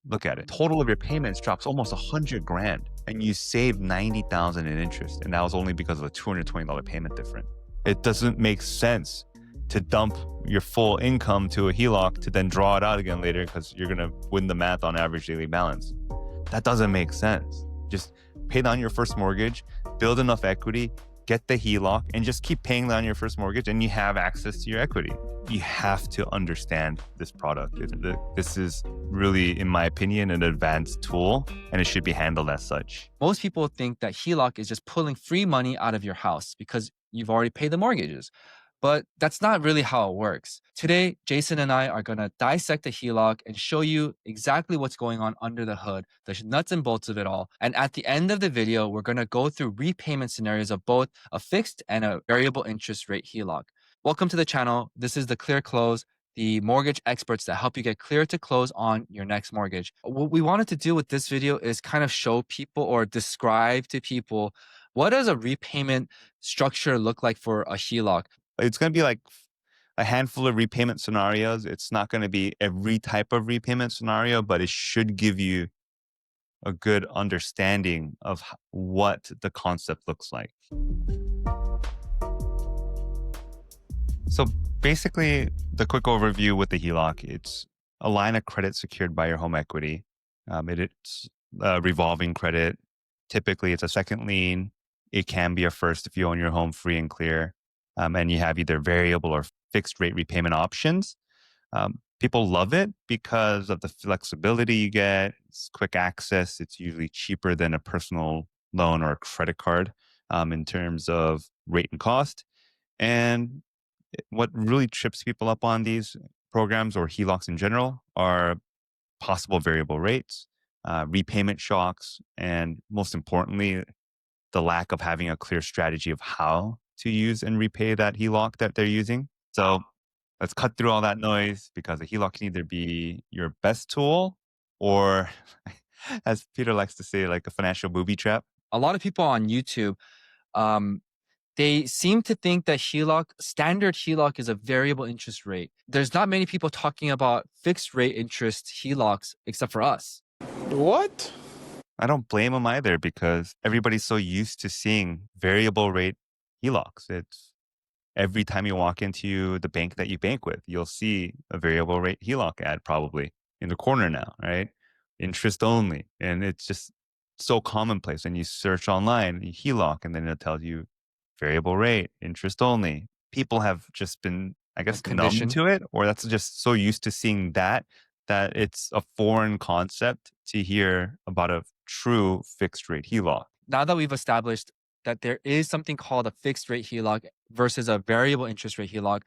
look at it. Total of your payments drops almost 100 grand and you save 90,000 in interest. And that was only because of a $220 payment difference. It doesn't make sense to dump your full income to a HELOC to then draw it out again later because you're going to win the math on average daily balance. That doesn't make sense. Just pay down your first mortgage, build enough equity, get the HELOC, and just keep paying down your first mortgage and you have access to your equity. You have to understand this product. This is really, in my opinion, an advanced tool, and it should be handled as such. Most people think that HELOC is just pulling free money out of your house because you've already paid the mortgages. But that's not really how it works. Today, Jason and I are going to dissect the HELOC and show you exactly what's going on under the hood, the nuts and bolts of it all. And at the end of the video, we're going to go through repayment scenarios of both a fixed and a variable interest rate HELOC. Welcome to the channel. This is the Clear Close, the mortgage experts that help you get clear to close on your next mortgage. What we wanted to do with this video is kind of show people or describe to people what does a repayment structure look like for a HELOC. It's going to be like a handful of repayment scenarios. It's not going to be every type of repayment scenario, but it should give you a good understanding of what the concept looks like. So basically, the quick overview with the HELOC, it's a line of credit secured by your home equity. It's a revolving credit. Typically, it's a second lien. It can be a first if you own your home free and clear. And you have either variable or fixed rate repayment options. People love it because of the flexibility you get. It's quick access. It's usually cheaper than a personal loan or a credit card in terms of rate and cost. And what really trips people up on these programs or HELOCs in general are possible variable rates, repayment shocks, and most importantly, the lack of having a clear strategy of how to use and repay that HELOC that they're using. So let's cut through all that noise because a HELOC can either be your best tool or, as Peter likes to say, like a financial booby trap. A lot of people on YouTube, they seem to think that standard HELOC is a variable interest rate. There's not many people talking about fixed rate interest HELOCs except for us. What? I don't blame them either because everybody's so used to seeing variable rate HELOCs. It's every time you walk into the bank that you bank with, you'll see a variable rate HELOC ad probably in the corner now, right? Interest only. And it's just so commonplace. And you search online, HELOC, and then it tells you variable rate, interest only. People have just been, I guess, numb to it, or that's just so used to seeing that it's a foreign concept to hear about a true fixed rate HELOC. Now that we've established that there is something called a fixed rate HELOC versus a variable interest rate HELOC.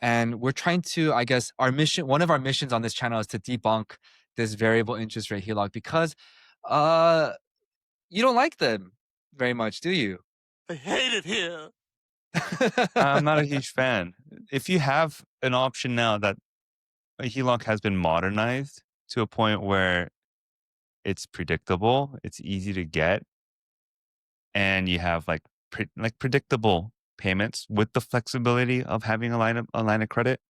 And we're trying to, I guess, one of our missions on this channel is to debunk this variable interest rate HELOC because you don't like them very much, do you? I hate it here. I'm not a huge fan. If you have an option now that a HELOC has been modernized to a point where it's predictable, it's easy to get, and you have like predictable payments with the flexibility of having a line of credit,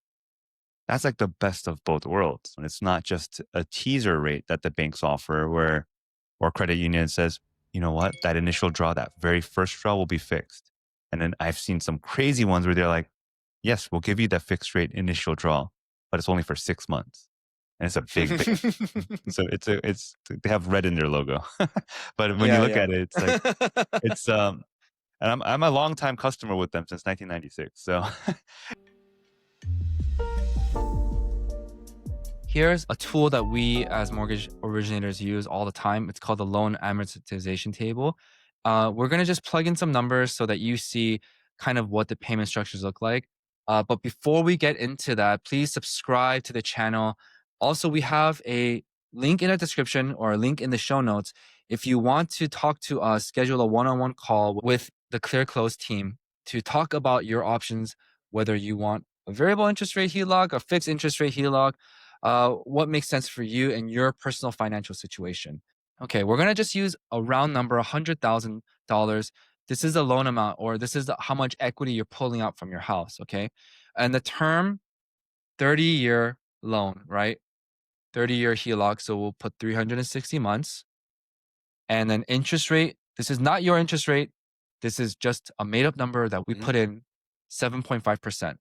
that's like the best of both worlds. And it's not just a teaser rate that the banks offer or credit union says, you know what, that initial draw, that very first draw will be fixed. And then I've seen some crazy ones where they're like, yes, we'll give you that fixed rate initial draw, but it's only for 6 months. And it's a big so they have red in their logo. But when you look at it, it's like it's and I'm a longtime customer with them since 1996. So here's a tool that we as mortgage originators use all the time. It's called the loan amortization table. We're going to just plug in some numbers so that you see kind of what the payment structures look like. But before we get into that, please subscribe to the channel. Also, we have a link in the description or a link in the show notes. If you want to talk to us, schedule a one-on-one call with the Clear Close team to talk about your options, whether you want a variable interest rate HELOC, a fixed interest rate HELOC, what makes sense for you and your personal financial situation. Okay, we're going to just use a round number, $100,000. This is the loan amount, or this is how much equity you're pulling out from your house, okay? And the term, 30-year loan, right? 30-year HELOC, so we'll put 360 months. And then interest rate, this is not your interest rate. This is just a made-up number that we put in, 7.5%.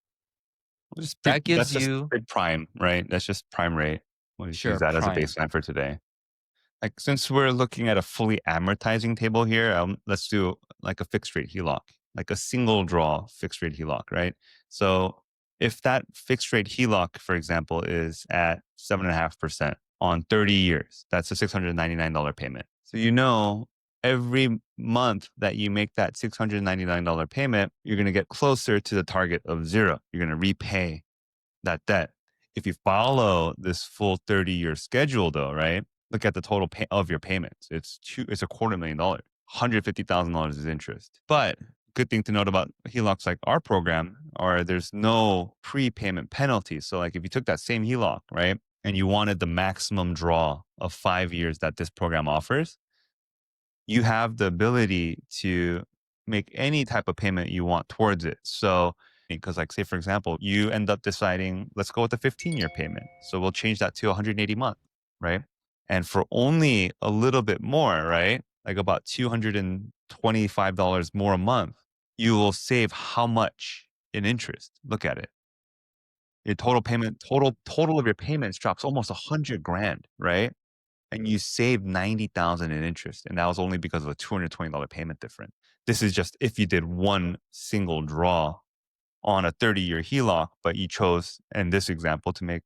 That gives That's just you, prime, right? That's just prime rate. We'll just use sure, that as a prime. baseline for today. Like since we're looking at a fully amortizing table here, let's do like a fixed rate HELOC, like a single draw fixed rate HELOC, right? So if that fixed rate HELOC, for example, is at 7.5% on 30 years, that's a $699 payment. So you know every month that you make that $699 payment, you're going to get closer to the target of zero. You're going to repay that debt. If you follow this full 30-year schedule though, right? Look at the total of your payments. It's $250,000. $150,000 is interest. But good thing to note about HELOCs like our program are there's no prepayment penalties. So like if you took that same HELOC, right? And you wanted the maximum draw of 5 years that this program offers, you have the ability to make any type of payment you want towards it. So because like say for example, you end up deciding, let's go with the 15-year payment. So we'll change that to 180 month, right? And for only a little bit more, right? Like about $225 more a month, you will save how much in interest? Look at it. Your total payment, total of your payments drops almost 100 grand, right? And you save 90,000 in interest. And that was only because of a $220 payment difference. This is just if you did one single draw on a 30-year HELOC, but you chose, in this example, to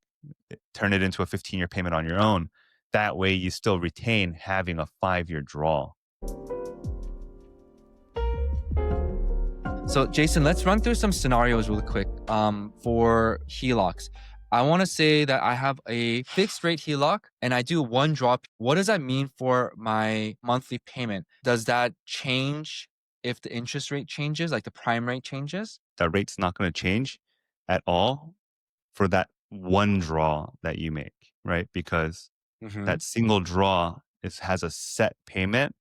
turn it into a 15-year payment on your own. That way you still retain having a 5-year draw. So Jason, let's run through some scenarios really quick for HELOCs. I want to say that I have a fixed rate HELOC and I do one drop. What does that mean for my monthly payment? Does that change if the interest rate changes, like the prime rate changes? That rate's not going to change at all for that one draw that you make, right? Because that single draw has a set payment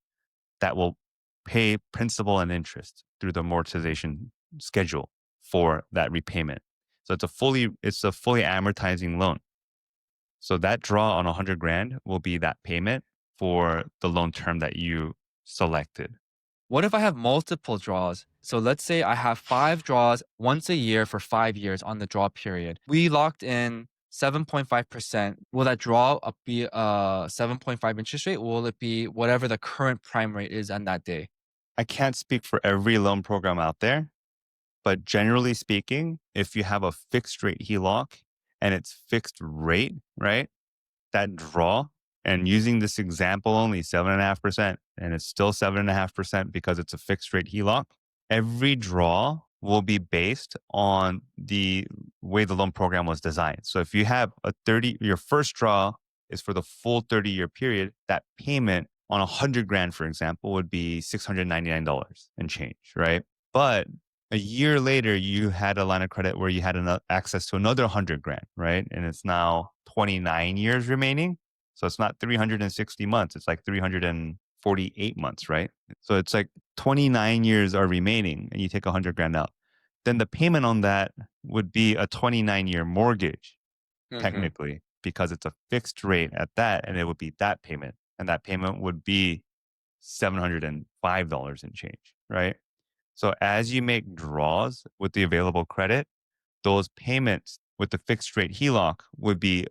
that will pay principal and interest through the amortization schedule for that repayment. So it's a fully amortizing loan. So that draw on 100 grand will be that payment for the loan term that you selected. What if I have multiple draws? So let's say I have 5 draws once a year for 5 years on the draw period. We locked in 7.5%. Will that draw be a 7.5 interest rate? Or will it be whatever the current prime rate is on that day? I can't speak for every loan program out there, but generally speaking, if you have a fixed rate HELOC and it's fixed rate, right? That draw, and using this example only 7.5%, and it's still 7.5% because it's a fixed rate HELOC, every draw will be based on the way the loan program was designed. So if you have your first draw is for the full 30-year period, that payment on 100 grand, for example, would be $699 and change, right? But a year later, you had a line of credit where you had access to another 100 grand, right? And it's now 29 years remaining. So it's not 360 months. It's like 348 months, right? So it's like 29 years are remaining and you take 100 grand out. Then the payment on that would be a 29-year mortgage, technically, because it's a fixed rate at that, and it would be that payment. And that payment would be $705 and change, right? So as you make draws with the available credit, those payments with the fixed rate HELOC would be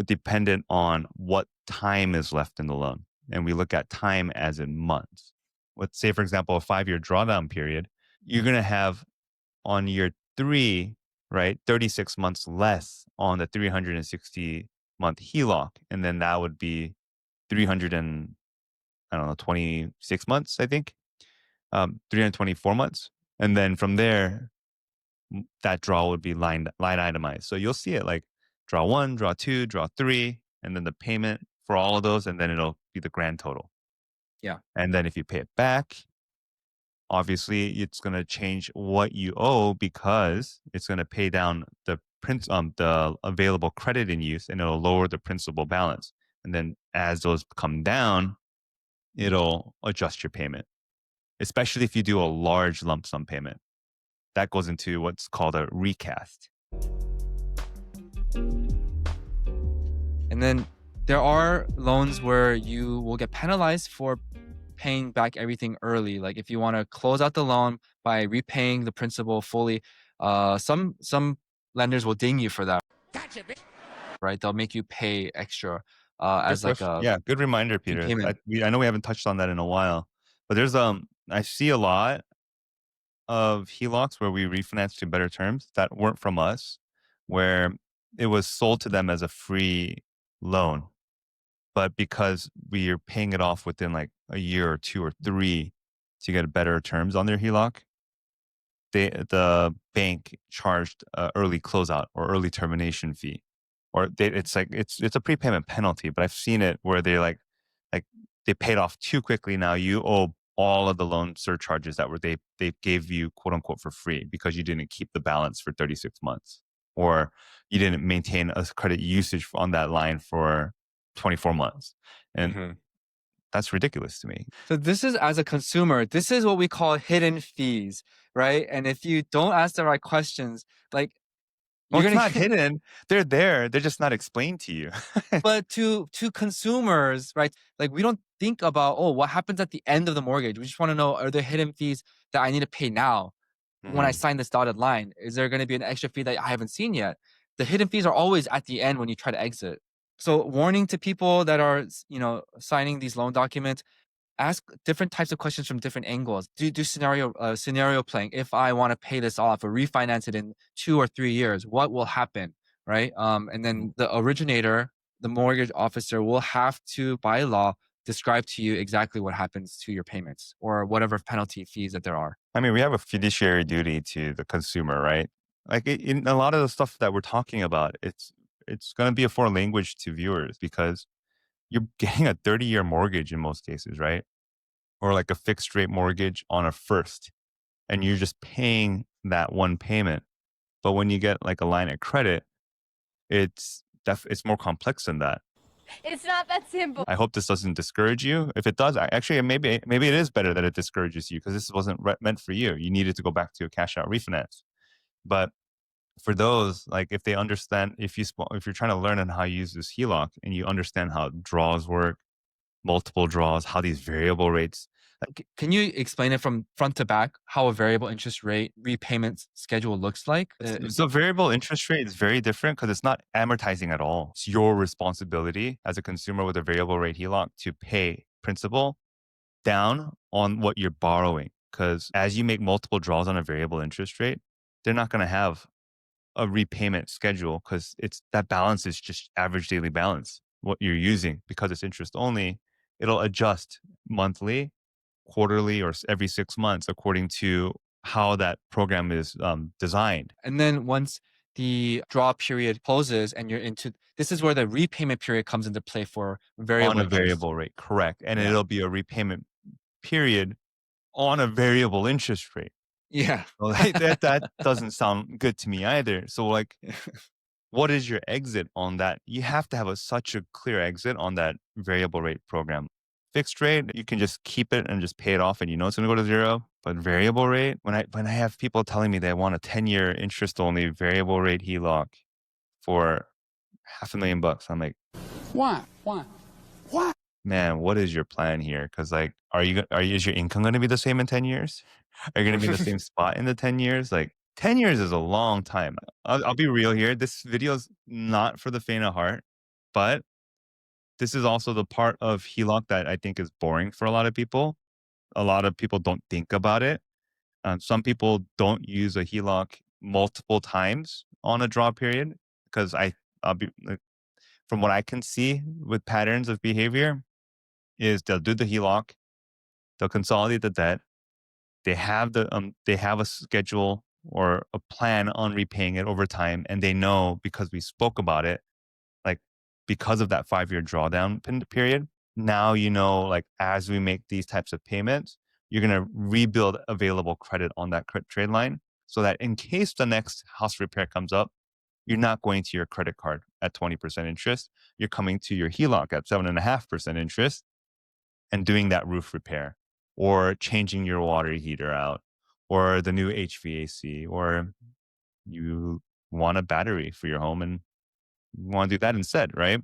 dependent on what time is left in the loan. And we look at time as in months. Let's say, for example, a 5-year drawdown period, you're going to have on year 3, right, 36 months less on the 360-month HELOC. And then that would be 26 months, I think. 324 months. And then from there, that draw would be line itemized. So you'll see it like draw 1, draw 2, draw 3, and then the payment for all of those, and then it'll be the grand total. Yeah. And then if you pay it back, obviously it's going to change what you owe because it's going to pay down the available credit in use, and it'll lower the principal balance. And then as those come down, it'll adjust your payment, especially if you do a large lump sum payment. That goes into what's called a recast. And then There are loans where you will get penalized for paying back everything early. Like if you want to close out the loan by repaying the principal fully, some lenders will ding you for that. Right? They'll make you pay extra Good as like question. a Yeah, good reminder, Peter. repayment. I know we haven't touched on that in a while, but there's I see a lot of HELOCs where we refinance to better terms that weren't from us, where it was sold to them as a free loan, but because we are paying it off within like a year or 2 or 3 to get better terms on their HELOC, the bank charged a early closeout or early termination fee, or it's like it's a prepayment penalty. But I've seen it where like they paid off too quickly. Now you owe all of the loan surcharges that were they gave you quote unquote for free because you didn't keep the balance for 36 months, or you didn't maintain a credit usage on that line for 24 months, and Mhm. that's ridiculous to me. So this is, as a consumer, this is what we call hidden fees, right? And if you don't ask the right questions, like Well, you're it's gonna not hidden. They're there. They're just not explained to you. but to consumers, right? Like we don't think about, oh, what happens at the end of the mortgage? We just want to know, are there hidden fees that I need to pay now when I Mhm. sign this dotted line? Is there going to be an extra fee that I haven't seen yet? The hidden fees are always at the end when you try to exit. So warning to people that are, signing these loan documents, ask different types of questions from different angles. Do scenario playing. If I want to pay this off or refinance it in 2 or 3 years, what will happen, right? And Mhm. then the originator, the mortgage officer, will have to, by law, describe to you exactly what happens to your payments or whatever penalty fees that there are. I mean, we have a fiduciary duty to the consumer, right? Like in a lot of the stuff that we're talking about, it's going to be a foreign language to viewers because you're getting a 30-year mortgage in most cases, right? Or like a fixed rate mortgage on a first, and you're just paying that one payment. But when you get like a line of credit, it's more complex than that. It's not that simple. I hope this doesn't discourage you. If it does, actually, maybe it is better that it discourages you because this wasn't meant for you. You needed to go back to a cash out refinance. But for those, like if they understand, if you're trying to learn on how you use this HELOC and you understand how draws work, multiple draws, how these variable rates. Can you explain it from front to back how a variable interest rate repayment schedule looks like? So variable interest rate is very different because it's not amortizing at all. It's your responsibility as a consumer with a variable rate HELOC to pay principal down on what you're borrowing. Because as you make multiple draws on a variable interest rate, they're not going to have a repayment schedule because it's that balance is just average daily balance. What you're using because it's interest only, it'll adjust monthly, quarterly, or every 6 months according to how that program is designed. And then once the draw period closes and you're into, this is where the repayment period comes into play for On variable a interest. variable rate, correct. And Yeah. it'll be a repayment period on a variable interest rate. Yeah. So like, that doesn't sound good to me either. So like, what is your exit on that? You have to have such a clear exit on that variable rate program. Fixed rate, you can just keep it and just pay it off, and you know it's going to go to zero. But variable rate, when I have people telling me they want a 10-year interest only variable rate HELOC for $500,000, I'm like, Why? Why? Why? man, what is your plan here? Because like, is your income going to be the same in 10 years? Are you going to be in the same spot in the 10 years? Like 10 years is a long time. I'll be real here. This video is not for the faint of heart, but this is also the part of HELOC that I think is boring for a lot of people. A lot of people don't think about it. Some people don't use a HELOC multiple times on a draw period because I'll be like, from what I can see with patterns of behavior is they'll do the HELOC, they'll consolidate the debt, they have a schedule or a plan on repaying it over time, and they know because we spoke about it, like because of that 5-year drawdown period. Now you know, like as we make these types of payments, you're gonna rebuild available credit on that trade line, so that in case the next house repair comes up, you're not going to your credit card at 20% interest. You're coming to your HELOC at 7.5% interest and doing that roof repair or changing your water heater out or the new HVAC, or you want a battery for your home and you want to do that instead, right?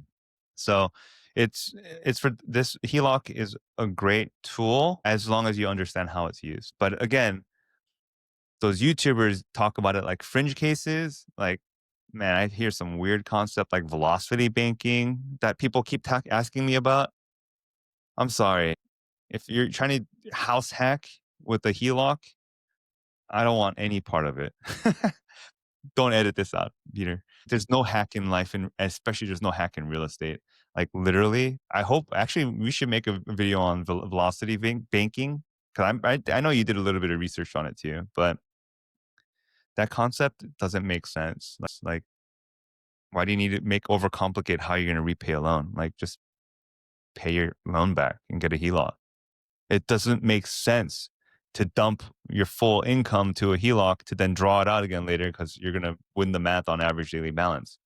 So it's for this HELOC is a great tool as long as you understand how it's used. But again, those YouTubers talk about it like fringe cases. Like, man, I hear some weird concept like velocity banking that people keep asking me about. I'm sorry. If you're trying to house hack with a HELOC, I don't want any part of it. Don't edit this out, Peter. There's no hack in life, and especially there's no hack in real estate. Like literally, I hope actually we should make a video on velocity banking because I know you did a little bit of research on it too, but that concept doesn't make sense. Like, why do you need to overcomplicate how you're going to repay a loan? Like, just pay your loan back and get a HELOC. It doesn't make sense to dump your full income to a HELOC to then draw it out again later because you're going to win the math on average daily balance.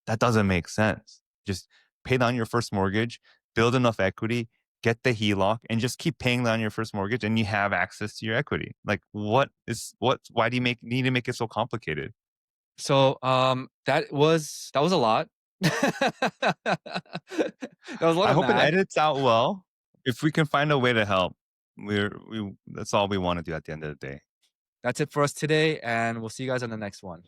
That doesn't make sense. Just pay down your first mortgage, build enough equity, get the HELOC, and just keep paying down your first mortgage, and you have access to your equity. Like, why do you need to make it so complicated? So that was a lot. That was a lot I of hope it math. edits out well. If we can find a way to help, that's all we want to do at the end of the day. That's it for us today, and we'll see you guys on the next one.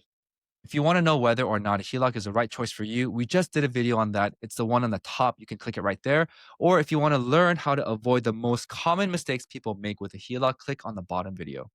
If you want to know whether or not a HELOC is the right choice for you, we just did a video on that. It's the one on the top. You can click it right there. Or if you want to learn how to avoid the most common mistakes people make with a HELOC, click on the bottom video.